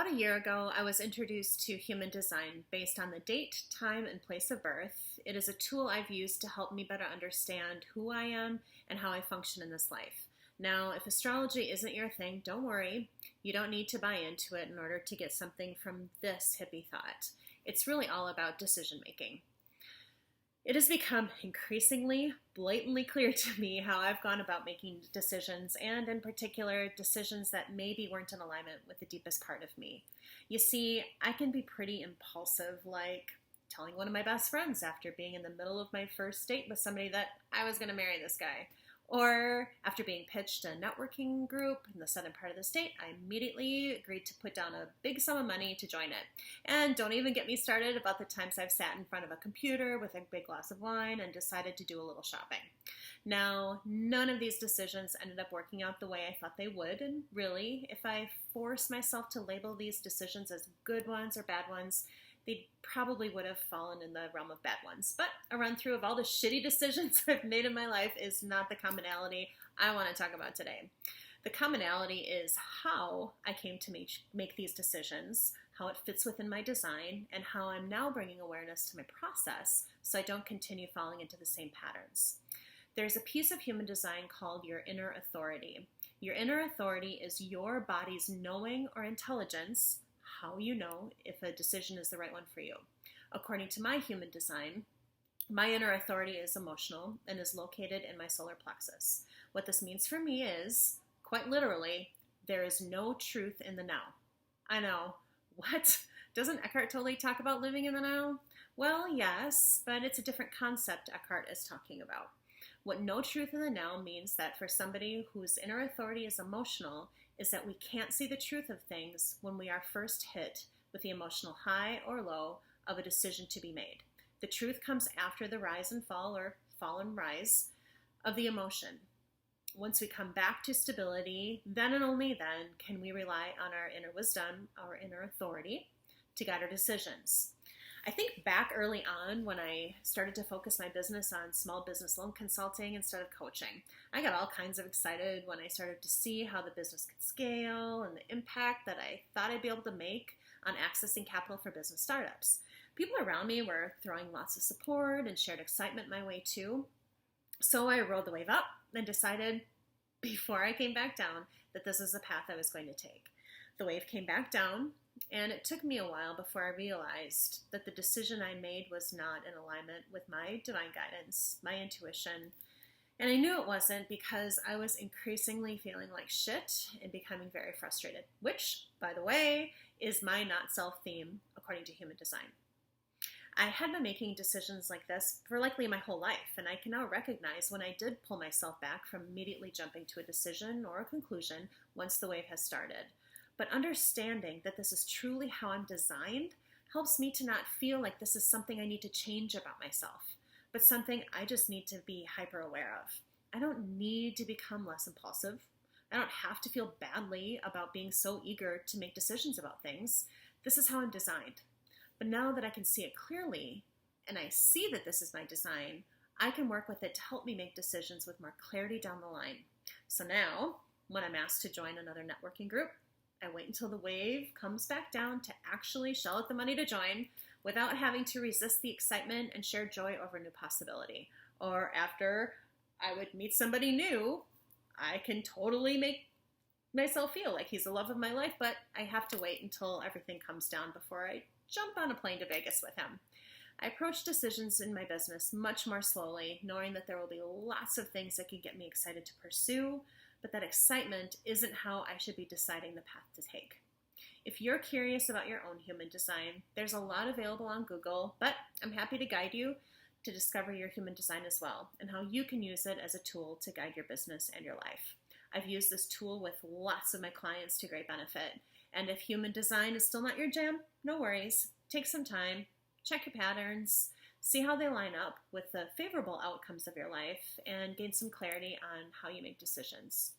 About a year ago, I was introduced to human design based on the date, time, and place of birth. It is a tool I've used to help me better understand who I am and how I function in this life. Now, if astrology isn't your thing, don't worry. You don't need to buy into it in order to get something from this hippie thought. It's really all about decision making. It has become increasingly, blatantly clear to me how I've gone about making decisions, and in particular, decisions that maybe weren't in alignment with the deepest part of me. You see, I can be pretty impulsive, like telling one of my best friends after being in the middle of my first date with somebody that I was going to marry this guy. Or after being pitched a networking group in the southern part of the state, I immediately agreed to put down a big sum of money to join it. And don't even get me started about the times I've sat in front of a computer with a big glass of wine and decided to do a little shopping. Now, none of these decisions ended up working out the way I thought they would, and really, if I force myself to label these decisions as good ones or bad ones, they probably would have fallen in the realm of bad ones. But a run through of all the shitty decisions I've made in my life is not the commonality I want to talk about today. The commonality is how I came to make these decisions, how it fits within my design, and how I'm now bringing awareness to my process so I don't continue falling into the same patterns. There's a piece of human design called your inner authority. Your inner authority is your body's knowing or intelligence, how you know if a decision is the right one for you. According to my human design, my inner authority is emotional and is located in my solar plexus. What this means for me is, quite literally, there is no truth in the now. I know, what? Doesn't Eckhart Tolle talk about living in the now? Well, yes, but it's a different concept Eckhart is talking about. What no truth in the now means that for somebody whose inner authority is emotional, is that we can't see the truth of things when we are first hit with the emotional high or low of a decision to be made. The truth comes after the rise and fall, or fall and rise, of the emotion. Once we come back to stability, then and only then can we rely on our inner wisdom, our inner authority, to guide our decisions. I think back early on when I started to focus my business on small business loan consulting instead of coaching. I got all kinds of excited when I started to see how the business could scale and the impact that I thought I'd be able to make on accessing capital for business startups. People around me were throwing lots of support and shared excitement my way too. So I rode the wave up and decided before I came back down that this is the path I was going to take. The wave came back down, and it took me a while before I realized that the decision I made was not in alignment with my divine guidance, my intuition. And I knew it wasn't because I was increasingly feeling like shit and becoming very frustrated, which, by the way, is my not self theme according to human design. I had been making decisions like this for likely my whole life, and I can now recognize when I did pull myself back from immediately jumping to a decision or a conclusion once the wave has started. But understanding that this is truly how I'm designed helps me to not feel like this is something I need to change about myself, but something I just need to be hyper aware of. I don't need to become less impulsive. I don't have to feel badly about being so eager to make decisions about things. This is how I'm designed. But now that I can see it clearly, and I see that this is my design, I can work with it to help me make decisions with more clarity down the line. So now, when I'm asked to join another networking group, I wait until the wave comes back down to actually shell out the money to join without having to resist the excitement and share joy over a new possibility. Or after I would meet somebody new, I can totally make myself feel like he's the love of my life, but I have to wait until everything comes down before I jump on a plane to Vegas with him. I approach decisions in my business much more slowly, knowing that there will be lots of things that can get me excited to pursue, but that excitement isn't how I should be deciding the path to take. If you're curious about your own human design, there's a lot available on Google, but I'm happy to guide you to discover your human design as well, and how you can use it as a tool to guide your business and your life. I've used this tool with lots of my clients to great benefit, and if human design is still not your jam, no worries. Take some time, check your patterns, see how they line up with the favorable outcomes of your life, and gain some clarity on how you make decisions.